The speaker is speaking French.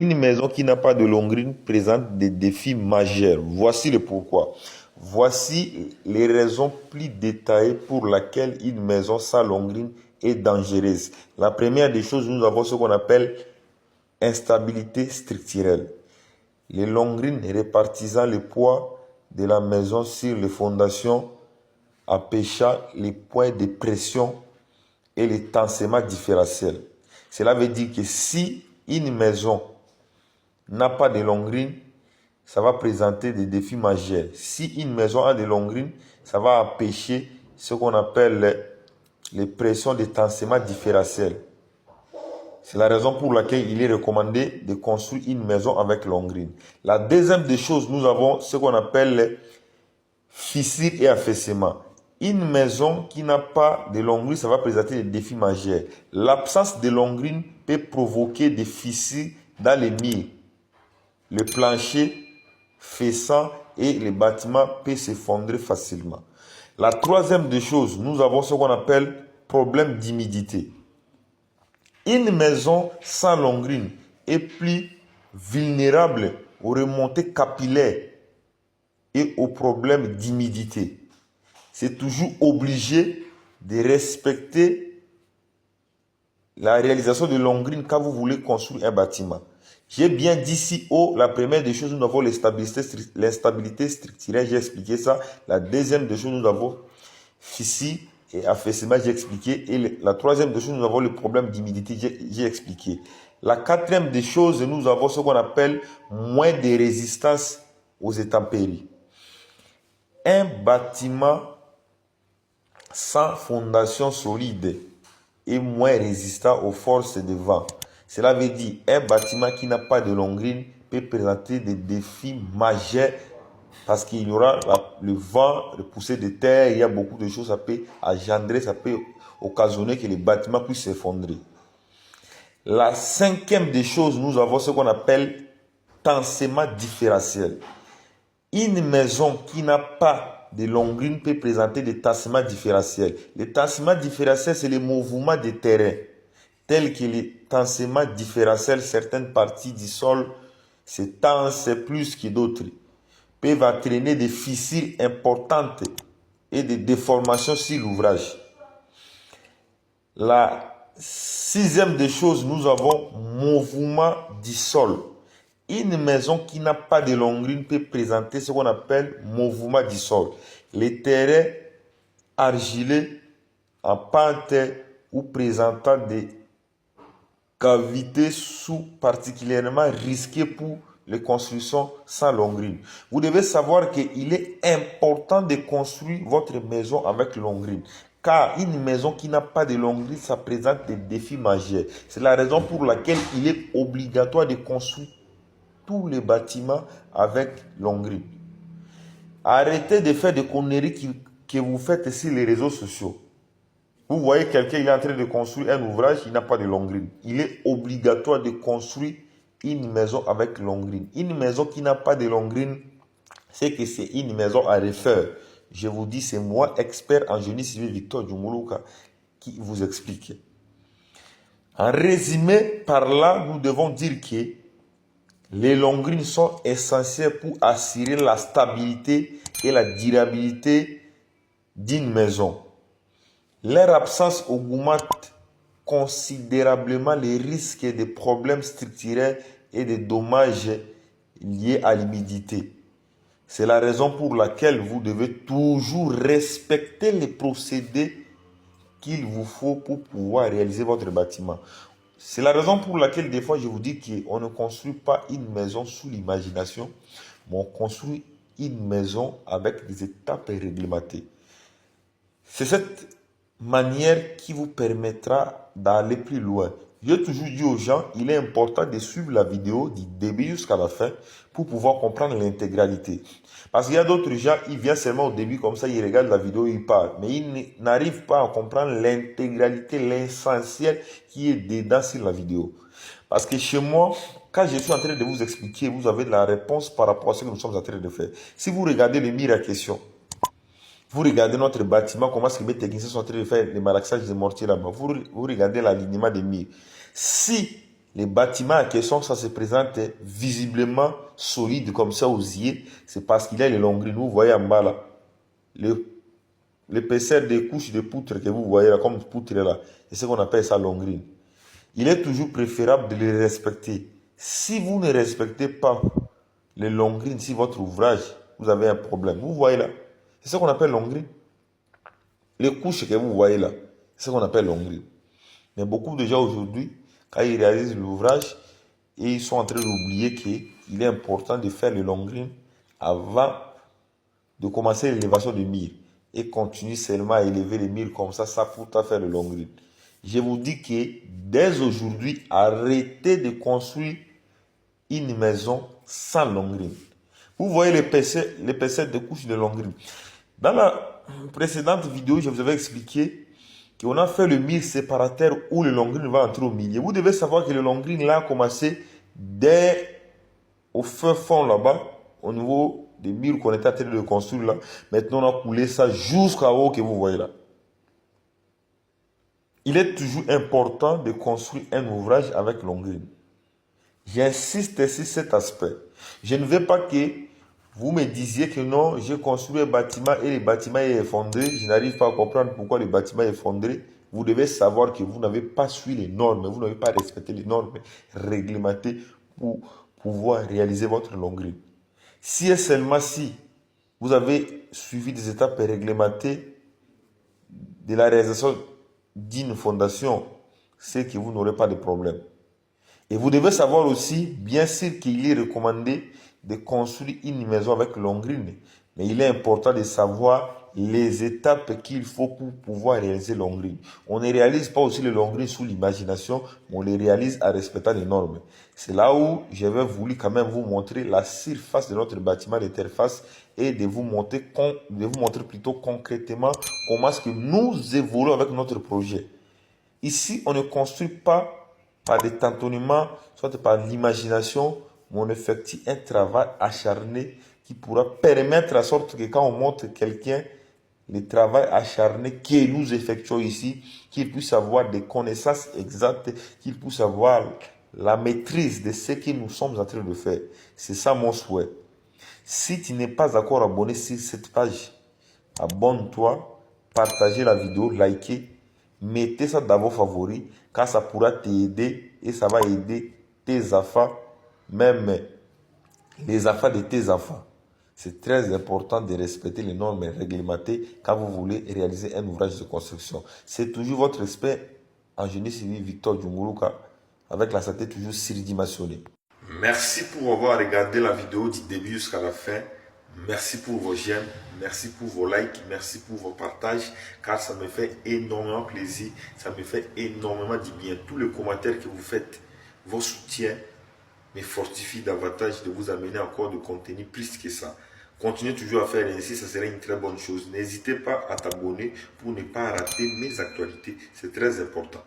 Une maison qui n'a pas de longrine présente des défis majeurs. Voici le pourquoi. Voici les raisons plus détaillées pour lesquelles une maison sans longrine est dangereuse. La première des choses, nous avons ce qu'on appelle instabilité structurelle. Les longrines répartissant le poids de la maison sur les fondations empêchant les points de pression et les tensements différentiels. Cela veut dire que si une maison n'a pas de longrine, ça va présenter des défis majeurs. Si une maison a des longrines, ça va empêcher ce qu'on appelle les pressions de tensements différentiels. C'est la raison pour laquelle il est recommandé de construire une maison avec longrine. La deuxième des choses, nous avons ce qu'on appelle fissures et affaissements. Une maison qui n'a pas de longrine, ça va présenter des défis majeurs. L'absence de longrine peut provoquer des fissures dans les murs. Le plancher fessant et le bâtiment peut s'effondrer facilement. La troisième des choses, nous avons ce qu'on appelle problème d'humidité. Une maison sans longrine est plus vulnérable aux remontées capillaires et aux problèmes d'humidité. C'est toujours obligé de respecter la réalisation de longrine quand vous voulez construire un bâtiment. J'ai bien dit ici haut, la première des choses, nous avons l'instabilité structurelle, j'ai expliqué ça. La deuxième des choses, nous avons fissure et affaissement, j'ai expliqué. Et la troisième des choses, nous avons le problème d'humidité, j'ai expliqué. La quatrième des choses, nous avons ce qu'on appelle moins de résistance aux intempéries. Un bâtiment sans fondation solide est moins résistant aux forces de vent. Cela veut dire un bâtiment qui n'a pas de longrine peut présenter des défis majeurs parce qu'il y aura le vent, le poussée de terre, il y a beaucoup de choses, ça peut engendrer, ça peut occasionner que les bâtiments puissent s'effondrer. La cinquième des choses, nous avons ce qu'on appelle tensement différentiel. Une maison qui n'a pas de longrine peut présenter des tassements différentiels. Les tassements différentiels, c'est les mouvements de terrain, tels que les tassements différentiels, certaines parties du sol se tensent plus que d'autres, peuvent entraîner des fissures importantes et des déformations sur l'ouvrage. La sixième des choses, nous avons mouvement du sol. Une maison qui n'a pas de longrine peut présenter ce qu'on appelle mouvement du sol. Les terrains argileux en pente ou présentant des cavités sont particulièrement risqués pour les constructions sans longrine. Vous devez savoir qu'il est important de construire votre maison avec longrine. Car une maison qui n'a pas de longrine, ça présente des défis majeurs. C'est la raison pour laquelle il est obligatoire de construire tous les bâtiments avec longrine. Arrêtez de faire des conneries que vous faites sur les réseaux sociaux. Vous voyez quelqu'un, il est en train de construire un ouvrage, il n'a pas de longrine. Il est obligatoire de construire une maison avec longrine. Une maison qui n'a pas de longrine, c'est que c'est une maison à refaire. Je vous dis, c'est moi, expert en génie civil Victor Djumuluka, qui vous explique. En résumé, par là, nous devons dire que les longrines sont essentielles pour assurer la stabilité et la durabilité d'une maison. Leur absence augmente considérablement les risques de problèmes structurels et de dommages liés à l'humidité. C'est la raison pour laquelle vous devez toujours respecter les procédés qu'il vous faut pour pouvoir réaliser votre bâtiment. C'est la raison pour laquelle des fois je vous dis qu'on ne construit pas une maison sous l'imagination, mais on construit une maison avec des étapes réglementées. C'est cette manière qui vous permettra d'aller plus loin. J'ai toujours dit aux gens, il est important de suivre la vidéo du début jusqu'à la fin pour pouvoir comprendre l'intégralité. Parce qu'il y a d'autres gens, ils viennent seulement au début comme ça, ils regardent la vidéo, ils parlent. Mais ils n'arrivent pas à comprendre l'intégralité, l'essentiel qui est dedans sur la vidéo. Parce que chez moi, quand je suis en train de vous expliquer, vous avez la réponse par rapport à ce que nous sommes en train de faire. Si vous regardez le mur à question, vous regardez notre bâtiment, comment est-ce que les techniciens sont en train de faire le malaxage des mortiers là-bas. Vous regardez l'alignement des murs. Si Les bâtiments en question, ça se présente visiblement solide comme ça aux yeux. C'est parce qu'il y a les longrines. Vous voyez en bas là. L'épaisseur des couches de poutre que vous voyez là, comme poutre là, c'est ce qu'on appelle ça longrine. Il est toujours préférable de les respecter. Si vous ne respectez pas les longrines, si votre ouvrage, vous avez un problème, vous voyez là, c'est ce qu'on appelle longrine. Les couches que vous voyez là, c'est ce qu'on appelle longrine. Mais beaucoup de gens aujourd'hui, quand ils réalisent l'ouvrage, ils sont en train d'oublier qu'il est important de faire les longrines avant de commencer l'élévation de murs. Et continue seulement à élever les murs comme ça pour faire le longrine. Je vous dis que dès aujourd'hui, arrêtez de construire une maison sans longrine. Vous voyez l'épaisseur des couches de longrine. Dans la précédente vidéo, je vous avais expliqué qu'on a fait le mur séparateur où le longrine va entrer au milieu. Vous devez savoir que le longrine là a commencé dès au fond là-bas, au niveau des murs qu'on était en train de construire là. Maintenant, on a coulé ça jusqu'à haut que vous voyez là. Il est toujours important de construire un ouvrage avec longrine. J'insiste sur cet aspect. Je ne veux pas que vous me disiez que non, j'ai construit un bâtiment et le bâtiment est effondré. Je n'arrive pas à comprendre pourquoi le bâtiment est effondré. Vous devez savoir que vous n'avez pas suivi les normes, vous n'avez pas respecté les normes réglementées pour pouvoir réaliser votre longrine. Si et seulement si vous avez suivi des étapes réglementées de la réalisation d'une fondation, c'est que vous n'aurez pas de problème. Et vous devez savoir aussi, bien sûr, qu'il est recommandé de construire une maison avec longrine. Mais il est important de savoir les étapes qu'il faut pour pouvoir réaliser longrine. On ne réalise pas aussi le longrine sous l'imagination, mais on les réalise en respectant les normes. C'est là où j'avais voulu quand même vous montrer la surface de notre bâtiment d'interface et de vous montrer plutôt concrètement comment est-ce que nous évoluons avec notre projet. Ici, on ne construit pas par des tâtonnements, soit par l'imagination, mais on effectue un travail acharné qui pourra permettre à sorte que quand on montre quelqu'un le travail acharné que nous effectuons ici, qu'il puisse avoir des connaissances exactes, qu'il puisse avoir la maîtrise de ce que nous sommes en train de faire. C'est ça mon souhait. Si tu n'es pas encore abonné sur cette page, abonne-toi, partagez la vidéo, likez, mettez ça dans vos favoris, car ça pourra t'aider et ça va aider tes enfants, même les enfants de tes enfants. C'est très important de respecter les normes réglementées quand vous voulez réaliser un ouvrage de construction. C'est toujours votre expert en génie civil Victor Djunguruka avec la santé toujours surdimensionnée. Merci pour avoir regardé la vidéo du début jusqu'à la fin. Merci pour vos j'aime, merci pour vos likes, merci pour vos partages, car ça me fait énormément plaisir, ça me fait énormément du bien. Tous les commentaires que vous faites, vos soutiens, me fortifient davantage de vous amener encore de contenu plus que ça. Continuez toujours à faire ainsi, ça serait une très bonne chose. N'hésitez pas à t'abonner pour ne pas rater mes actualités, c'est très important.